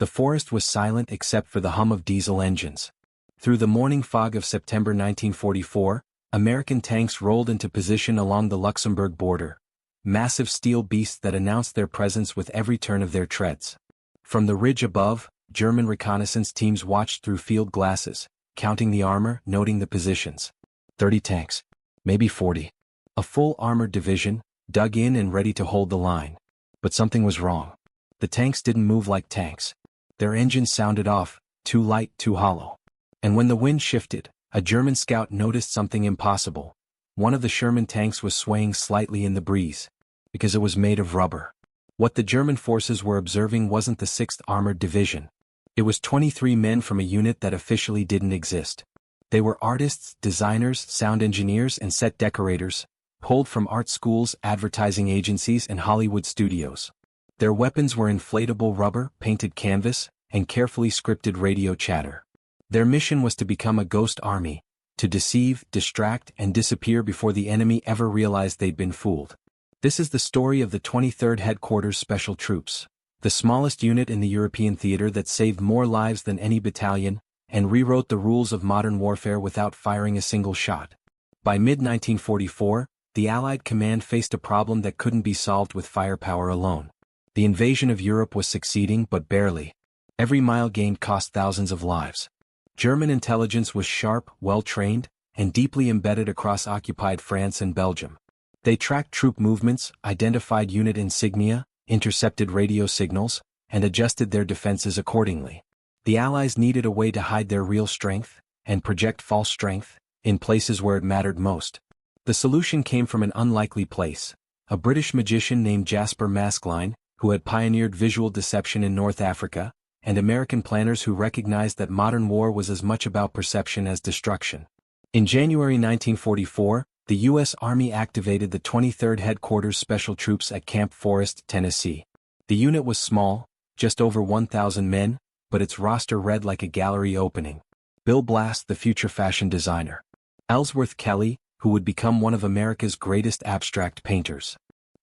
The forest was silent except for the hum of diesel engines. Through the morning fog of September 1944, American tanks rolled into position along the Luxembourg border, massive steel beasts that announced their presence with every turn of their treads. From the ridge above, German reconnaissance teams watched through field glasses, counting the armor, noting the positions. 30 tanks. Maybe 40. A full armored division, dug in and ready to hold the line. But something was wrong. The tanks didn't move like tanks. Their engines sounded off, too light, too hollow. And when the wind shifted, a German scout noticed something impossible. One of the Sherman tanks was swaying slightly in the breeze. Because it was made of rubber. What the German forces were observing wasn't the 6th Armored Division. It was 23 men from a unit that officially didn't exist. They were artists, designers, sound engineers and set decorators, pulled from art schools, advertising agencies and Hollywood studios. Their weapons were inflatable rubber, painted canvas, and carefully scripted radio chatter. Their mission was to become a ghost army, to deceive, distract, and disappear before the enemy ever realized they'd been fooled. This is the story of the 23rd Headquarters Special Troops, the smallest unit in the European theater that saved more lives than any battalion, and rewrote the rules of modern warfare without firing a single shot. By mid-1944, the Allied command faced a problem that couldn't be solved with firepower alone. The invasion of Europe was succeeding, but barely. Every mile gained cost thousands of lives. German intelligence was sharp, well-trained, and deeply embedded across occupied France and Belgium. They tracked troop movements, identified unit insignia, intercepted radio signals, and adjusted their defenses accordingly. The Allies needed a way to hide their real strength, and project false strength, in places where it mattered most. The solution came from an unlikely place, a British magician named Jasper Maskelyne, who had pioneered visual deception in North Africa, and American planners who recognized that modern war was as much about perception as destruction. In January 1944, the U.S. Army activated the 23rd Headquarters Special Troops at Camp Forest, Tennessee. The unit was small, just over 1,000 men, but its roster read like a gallery opening. Bill Blass, the future fashion designer. Ellsworth Kelly, who would become one of America's greatest abstract painters.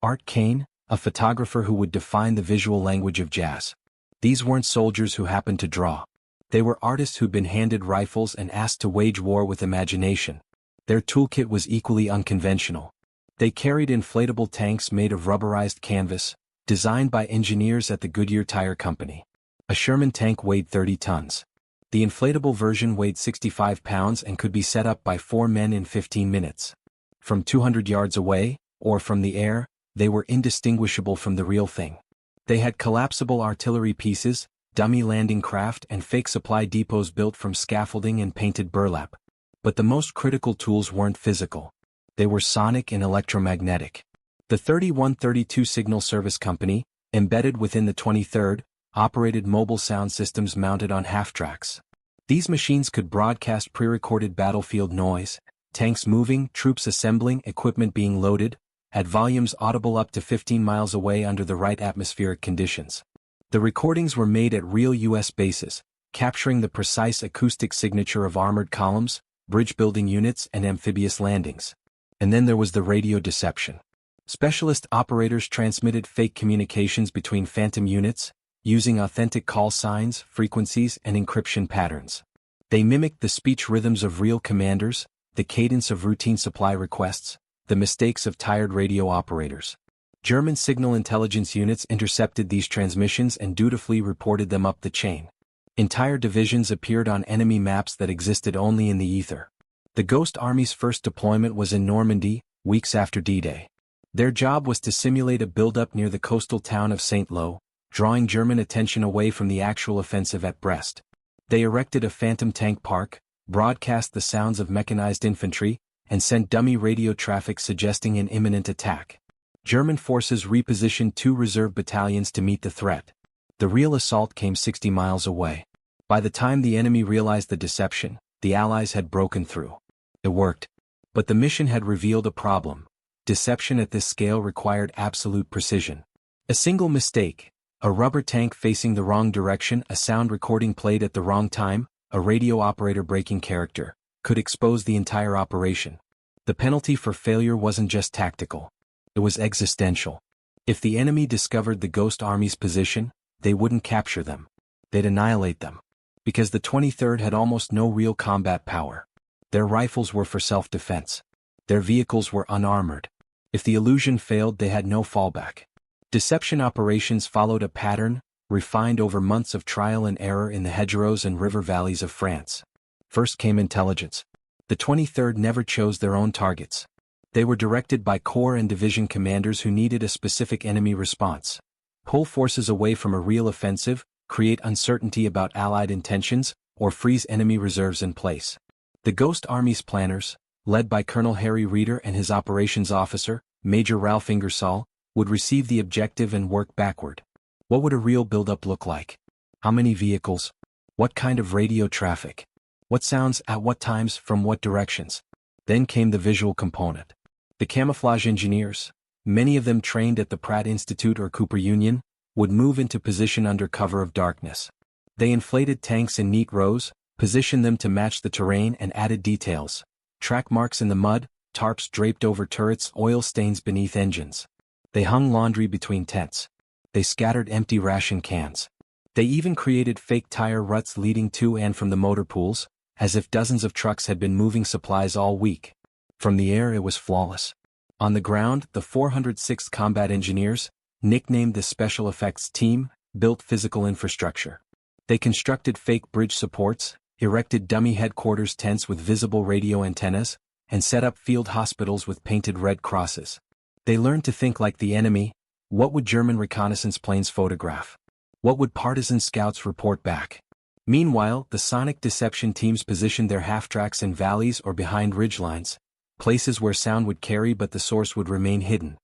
Art Kane, a photographer who would define the visual language of jazz. These weren't soldiers who happened to draw. They were artists who'd been handed rifles and asked to wage war with imagination. Their toolkit was equally unconventional. They carried inflatable tanks made of rubberized canvas, designed by engineers at the Goodyear Tire Company. A Sherman tank weighed 30 tons. The inflatable version weighed 65 pounds and could be set up by 4 men in 15 minutes. From 200 yards away, or from the air, they were indistinguishable from the real thing. They had collapsible artillery pieces, dummy landing craft and fake supply depots built from scaffolding and painted burlap. But the most critical tools weren't physical. They were sonic and electromagnetic. The 3132 Signal Service Company, embedded within the 23rd, operated mobile sound systems mounted on half-tracks. These machines could broadcast pre-recorded battlefield noise, tanks moving, troops assembling, equipment being loaded, at volumes audible up to 15 miles away under the right atmospheric conditions. The recordings were made at real U.S. bases, capturing the precise acoustic signature of armored columns, bridge-building units and amphibious landings. And then there was the radio deception. Specialist operators transmitted fake communications between phantom units, using authentic call signs, frequencies, and encryption patterns. They mimicked the speech rhythms of real commanders, the cadence of routine supply requests, the mistakes of tired radio operators. German signal intelligence units intercepted these transmissions and dutifully reported them up the chain. Entire divisions appeared on enemy maps that existed only in the ether. The Ghost Army's first deployment was in Normandy, weeks after D-Day. Their job was to simulate a buildup near the coastal town of St. Lo, drawing German attention away from the actual offensive at Brest. They erected a phantom tank park, broadcast the sounds of mechanized infantry, and sent dummy radio traffic suggesting an imminent attack. German forces repositioned 2 reserve battalions to meet the threat. The real assault came 60 miles away. By the time the enemy realized the deception, the Allies had broken through. It worked. But the mission had revealed a problem. Deception at this scale required absolute precision. A single mistake, a rubber tank facing the wrong direction, a sound recording played at the wrong time, a radio operator breaking character, could expose the entire operation. The penalty for failure wasn't just tactical. It was existential. If the enemy discovered the Ghost Army's position, they wouldn't capture them. They'd annihilate them. Because the 23rd had almost no real combat power. Their rifles were for self-defense. Their vehicles were unarmored. If the illusion failed, they had no fallback. Deception operations followed a pattern, refined over months of trial and error in the hedgerows and river valleys of France. First came intelligence. The 23rd never chose their own targets. They were directed by corps and division commanders who needed a specific enemy response. Pull forces away from a real offensive, create uncertainty about Allied intentions, or freeze enemy reserves in place. The Ghost Army's planners, led by Colonel Harry Reeder and his operations officer, Major Ralph Ingersoll, would receive the objective and work backward. What would a real buildup look like? How many vehicles? What kind of radio traffic? What sounds at what times from what directions? Then came the visual component. The camouflage engineers, many of them trained at the Pratt Institute or Cooper Union, would move into position under cover of darkness. They inflated tanks in neat rows, positioned them to match the terrain and added details. Track marks in the mud, tarps draped over turrets, oil stains beneath engines. They hung laundry between tents. They scattered empty ration cans. They even created fake tire ruts leading to and from the motor pools, as if dozens of trucks had been moving supplies all week. From the air it was flawless. On the ground, the 406th Combat Engineers, nicknamed the Special Effects Team, built physical infrastructure. They constructed fake bridge supports, erected dummy headquarters tents with visible radio antennas, and set up field hospitals with painted red crosses. They learned to think like the enemy. What would German reconnaissance planes photograph? What would partisan scouts report back? Meanwhile, the sonic deception teams positioned their half-tracks in valleys or behind ridgelines, places where sound would carry but the source would remain hidden.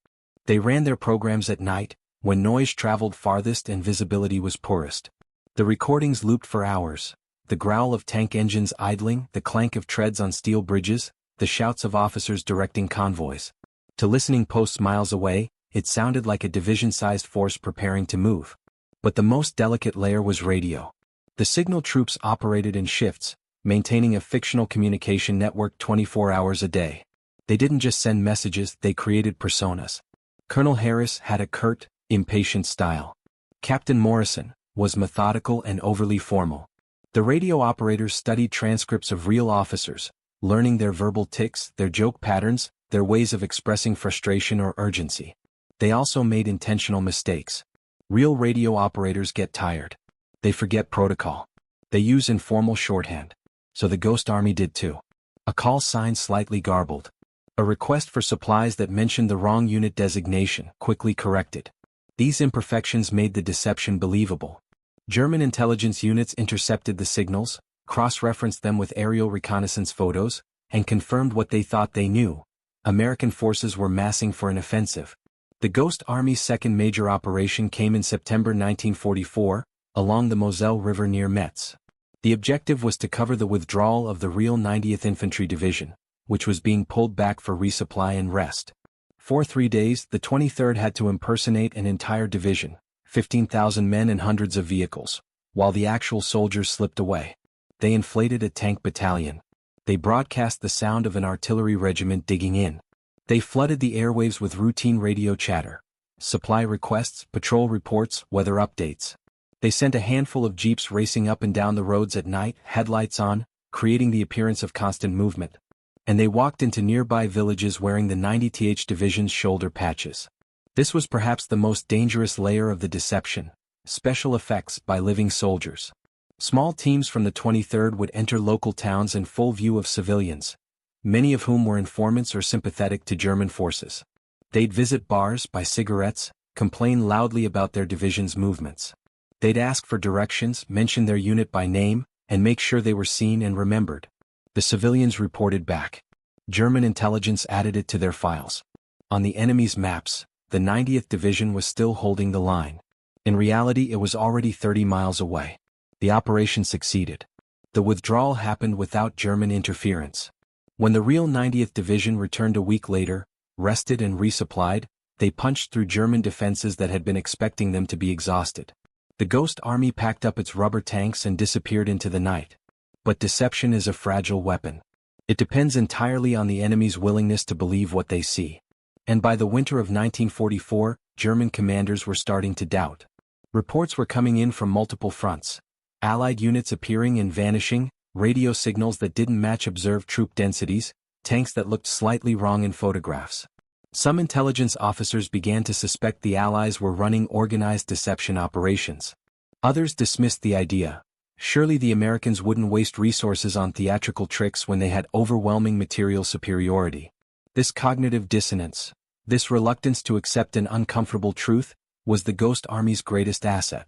They ran their programs at night, when noise traveled farthest and visibility was poorest. The recordings looped for hours. The growl of tank engines idling, the clank of treads on steel bridges, the shouts of officers directing convoys. To listening posts miles away, it sounded like a division-sized force preparing to move. But the most delicate layer was radio. The signal troops operated in shifts, maintaining a fictional communication network 24 hours a day. They didn't just send messages, they created personas. Colonel Harris had a curt, impatient style. Captain Morrison was methodical and overly formal. The radio operators studied transcripts of real officers, learning their verbal tics, their joke patterns, their ways of expressing frustration or urgency. They also made intentional mistakes. Real radio operators get tired. They forget protocol. They use informal shorthand. So the Ghost Army did too. A call sign slightly garbled. A request for supplies that mentioned the wrong unit designation, quickly corrected. These imperfections made the deception believable. German intelligence units intercepted the signals, cross-referenced them with aerial reconnaissance photos, and confirmed what they thought they knew. American forces were massing for an offensive. The Ghost Army's second major operation came in September 1944, along the Moselle River near Metz. The objective was to cover the withdrawal of the real 90th Infantry Division, which was being pulled back for resupply and rest. For 3 days, the 23rd had to impersonate an entire division, 15,000 men and hundreds of vehicles, while the actual soldiers slipped away. They inflated a tank battalion. They broadcast the sound of an artillery regiment digging in. They flooded the airwaves with routine radio chatter, supply requests, patrol reports, weather updates. They sent a handful of jeeps racing up and down the roads at night, headlights on, creating the appearance of constant movement. And they walked into nearby villages wearing the 90th Division's shoulder patches. This was perhaps the most dangerous layer of the deception, special effects by living soldiers. Small teams from the 23rd would enter local towns in full view of civilians, many of whom were informants or sympathetic to German forces. They'd visit bars, buy cigarettes, complain loudly about their division's movements. They'd ask for directions, mention their unit by name, and make sure they were seen and remembered. The civilians reported back. German intelligence added it to their files. On the enemy's maps, the 90th Division was still holding the line. In reality, it was already 30 miles away. The operation succeeded. The withdrawal happened without German interference. When the real 90th Division returned a week later, rested and resupplied, they punched through German defenses that had been expecting them to be exhausted. The Ghost Army packed up its rubber tanks and disappeared into the night. But deception is a fragile weapon. It depends entirely on the enemy's willingness to believe what they see. And by the winter of 1944, German commanders were starting to doubt. Reports were coming in from multiple fronts. Allied units appearing and vanishing, radio signals that didn't match observed troop densities, tanks that looked slightly wrong in photographs. Some intelligence officers began to suspect the Allies were running organized deception operations. Others dismissed the idea. Surely the Americans wouldn't waste resources on theatrical tricks when they had overwhelming material superiority. This cognitive dissonance, this reluctance to accept an uncomfortable truth, was the Ghost Army's greatest asset.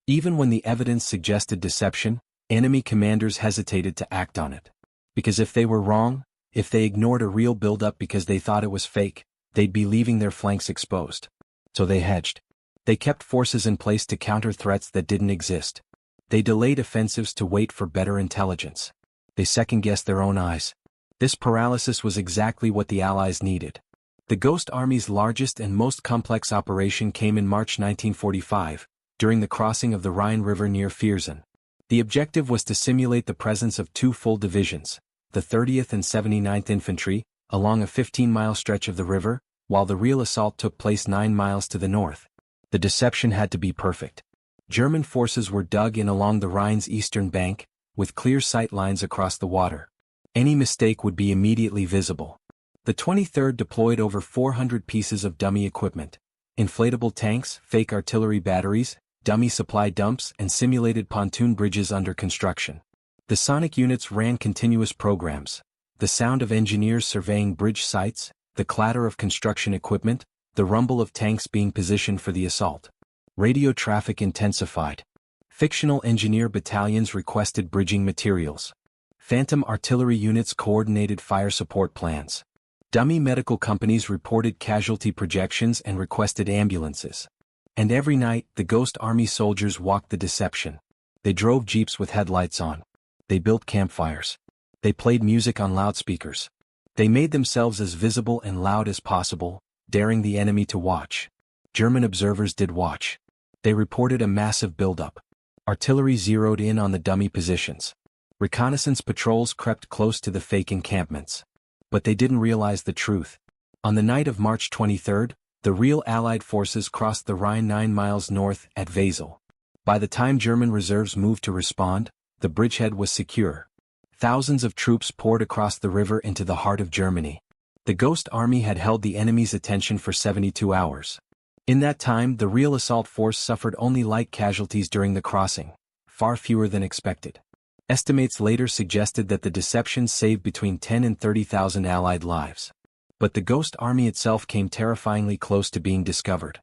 Even when the evidence suggested deception, enemy commanders hesitated to act on it. Because if they were wrong, if they ignored a real buildup because they thought it was fake, they'd be leaving their flanks exposed. So they hedged. They kept forces in place to counter threats that didn't exist. They delayed offensives to wait for better intelligence. They second-guessed their own eyes. This paralysis was exactly what the Allies needed. The Ghost Army's largest and most complex operation came in March 1945, during the crossing of the Rhine River near Viersen. The objective was to simulate the presence of two full divisions, the 30th and 79th Infantry, along a 15-mile stretch of the river, while the real assault took place 9 miles to the north. The deception had to be perfect. German forces were dug in along the Rhine's eastern bank, with clear sight lines across the water. Any mistake would be immediately visible. The 23rd deployed over 400 pieces of dummy equipment: inflatable tanks, fake artillery batteries, dummy supply dumps, and simulated pontoon bridges under construction. The sonic units ran continuous programs. The sound of engineers surveying bridge sites, the clatter of construction equipment, the rumble of tanks being positioned for the assault. Radio traffic intensified. Fictional engineer battalions requested bridging materials. Phantom artillery units coordinated fire support plans. Dummy medical companies reported casualty projections and requested ambulances. And every night, the Ghost Army soldiers walked the deception. They drove jeeps with headlights on. They built campfires. They played music on loudspeakers. They made themselves as visible and loud as possible, daring the enemy to watch. German observers did watch. They reported a massive buildup. Artillery zeroed in on the dummy positions. Reconnaissance patrols crept close to the fake encampments. But they didn't realize the truth. On the night of March 23rd, the real Allied forces crossed the Rhine 9 miles north at Wesel. By the time German reserves moved to respond, the bridgehead was secure. Thousands of troops poured across the river into the heart of Germany. The Ghost Army had held the enemy's attention for 72 hours. In that time, the real assault force suffered only light casualties during the crossing, far fewer than expected. Estimates later suggested that the deception saved between 10 and 30,000 Allied lives. But the Ghost Army itself came terrifyingly close to being discovered.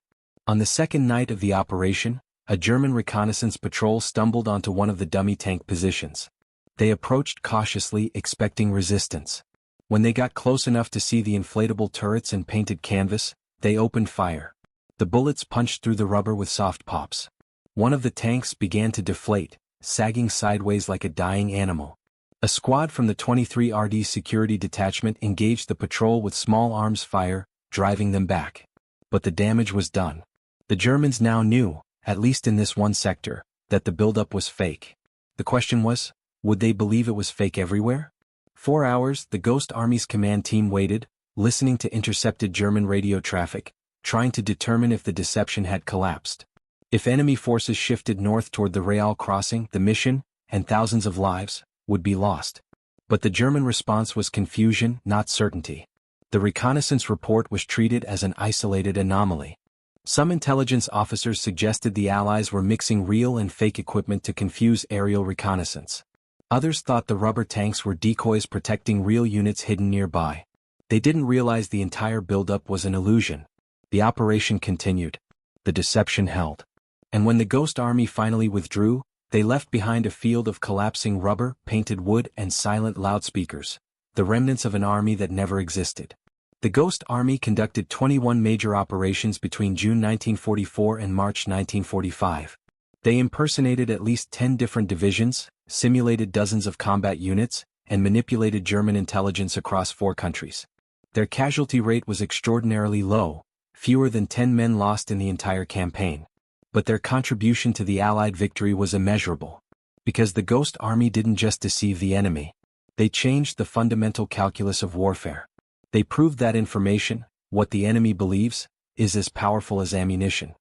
On the second night of the operation, a German reconnaissance patrol stumbled onto one of the dummy tank positions. They approached cautiously, expecting resistance. When they got close enough to see the inflatable turrets and painted canvas, they opened fire. The bullets punched through the rubber with soft pops. One of the tanks began to deflate, sagging sideways like a dying animal. A squad from the 23 RD Security Detachment engaged the patrol with small arms fire, driving them back. But the damage was done. The Germans now knew, at least in this one sector, that the buildup was fake. The question was, would they believe it was fake everywhere? 4 hours, the Ghost Army's command team waited, listening to intercepted German radio traffic, trying to determine if the deception had collapsed. If enemy forces shifted north toward the Real crossing, the mission, and thousands of lives, would be lost. But the German response was confusion, not certainty. The reconnaissance report was treated as an isolated anomaly. Some intelligence officers suggested the Allies were mixing real and fake equipment to confuse aerial reconnaissance. Others thought the rubber tanks were decoys protecting real units hidden nearby. They didn't realize the entire buildup was an illusion. The operation continued. The deception held. And when the Ghost Army finally withdrew, they left behind a field of collapsing rubber, painted wood, and silent loudspeakers, the remnants of an army that never existed. The Ghost Army conducted 21 major operations between June 1944 and March 1945. They impersonated at least 10 different divisions, simulated dozens of combat units, and manipulated German intelligence across 4 countries. Their casualty rate was extraordinarily low, fewer than 10 men lost in the entire campaign. But their contribution to the Allied victory was immeasurable. Because the Ghost Army didn't just deceive the enemy. They changed the fundamental calculus of warfare. They proved that information, what the enemy believes, is as powerful as ammunition.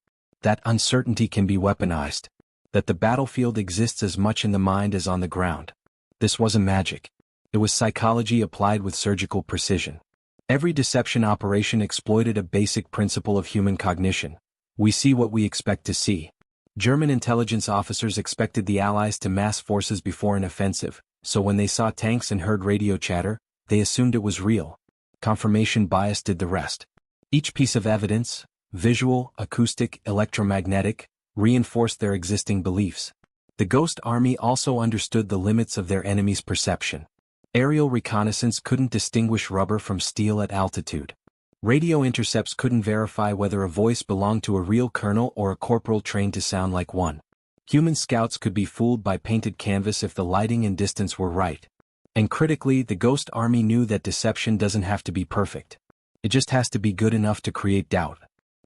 That uncertainty can be weaponized. that the battlefield exists as much in the mind as on the ground. This wasn't magic. It was psychology applied with surgical precision. Every deception operation exploited a basic principle of human cognition. We see what we expect to see. German intelligence officers expected the Allies to mass forces before an offensive, so when they saw tanks and heard radio chatter, they assumed it was real. Confirmation bias did the rest. Each piece of evidence, visual, acoustic, electromagnetic, reinforced their existing beliefs. The Ghost Army also understood the limits of their enemy's perception. Aerial reconnaissance couldn't distinguish rubber from steel at altitude. Radio intercepts couldn't verify whether a voice belonged to a real colonel or a corporal trained to sound like one. Human scouts could be fooled by painted canvas if the lighting and distance were right. And critically, the Ghost Army knew that deception doesn't have to be perfect. It just has to be good enough to create doubt,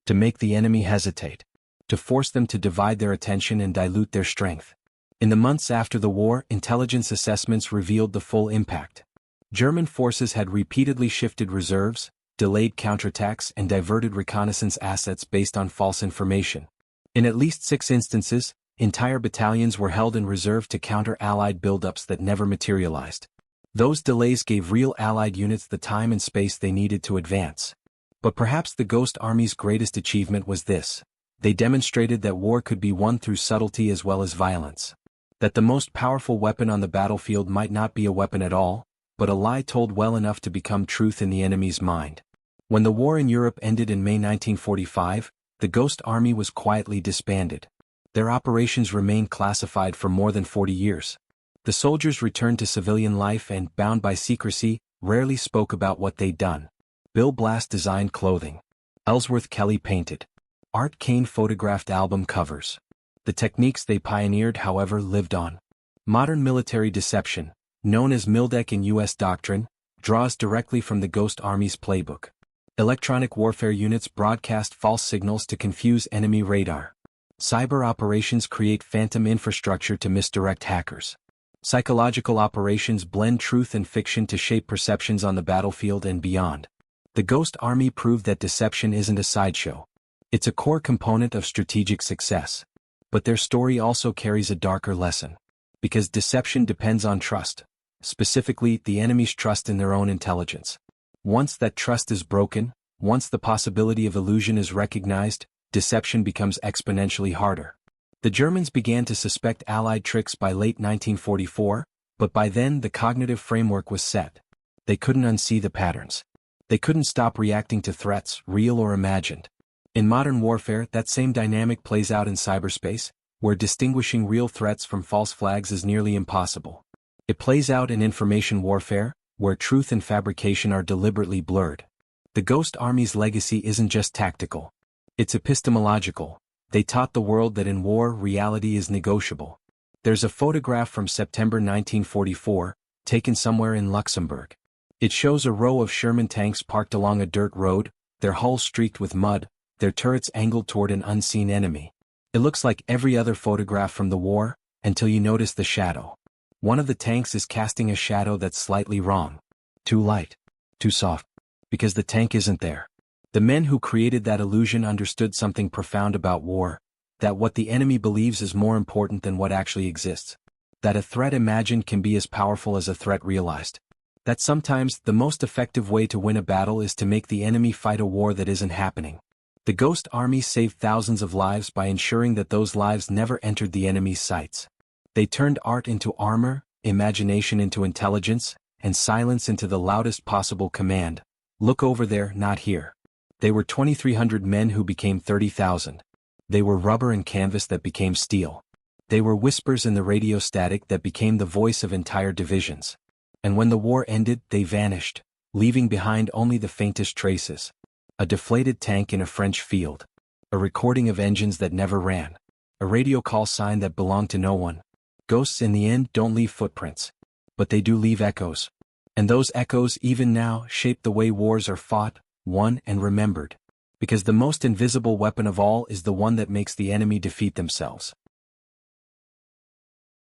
to make the enemy hesitate, to force them to divide their attention and dilute their strength. In the months after the war, intelligence assessments revealed the full impact. German forces had repeatedly shifted reserves, delayed counterattacks, and diverted reconnaissance assets based on false information. In at least 6 instances, entire battalions were held in reserve to counter Allied buildups that never materialized. Those delays gave real Allied units the time and space they needed to advance. But perhaps the Ghost Army's greatest achievement was this: they demonstrated that war could be won through subtlety as well as violence. That the most powerful weapon on the battlefield might not be a weapon at all, but a lie told well enough to become truth in the enemy's mind. When the war in Europe ended in May 1945, the Ghost Army was quietly disbanded. Their operations remained classified for more than 40 years. The soldiers returned to civilian life and, bound by secrecy, rarely spoke about what they'd done. Bill Blass designed clothing. Ellsworth Kelly painted. Art Kane photographed album covers. The techniques they pioneered, however, lived on. Modern military deception, known as Mildeck in U.S. doctrine, draws directly from the Ghost Army's playbook. Electronic warfare units broadcast false signals to confuse enemy radar. Cyber operations create phantom infrastructure to misdirect hackers. Psychological operations blend truth and fiction to shape perceptions on the battlefield and beyond. The Ghost Army proved that deception isn't a sideshow. It's a core component of strategic success. But their story also carries a darker lesson. Because deception depends on trust, specifically the enemy's trust in their own intelligence. Once that trust is broken, once the possibility of illusion is recognized, deception becomes exponentially harder. The Germans began to suspect Allied tricks by late 1944, but by then the cognitive framework was set. They couldn't unsee the patterns. They couldn't stop reacting to threats, real or imagined. In modern warfare, that same dynamic plays out in cyberspace, where distinguishing real threats from false flags is nearly impossible. It plays out in information warfare, where truth and fabrication are deliberately blurred. The Ghost Army's legacy isn't just tactical. It's epistemological. They taught the world that in war, reality is negotiable. There's a photograph from September 1944, taken somewhere in Luxembourg. It shows a row of Sherman tanks parked along a dirt road, their hulls streaked with mud, their turrets angled toward an unseen enemy. It looks like every other photograph from the war, until you notice the shadow. One of the tanks is casting a shadow that's slightly wrong. Too light. Too soft. Because the tank isn't there. The men who created that illusion understood something profound about war, that what the enemy believes is more important than what actually exists. That a threat imagined can be as powerful as a threat realized. That sometimes the most effective way to win a battle is to make the enemy fight a war that isn't happening. The Ghost Army saved thousands of lives by ensuring that those lives never entered the enemy's sights. They turned art into armor, imagination into intelligence, and silence into the loudest possible command. Look over there, not here. They were 2,300 men who became 30,000. They were rubber and canvas that became steel. They were whispers in the radio static that became the voice of entire divisions. And when the war ended, they vanished, leaving behind only the faintest traces. A deflated tank in a French field. A recording of engines that never ran. A radio call sign that belonged to no one. Ghosts in the end don't leave footprints. But they do leave echoes. And those echoes, even now, shape the way wars are fought, won, and remembered. Because the most invisible weapon of all is the one that makes the enemy defeat themselves.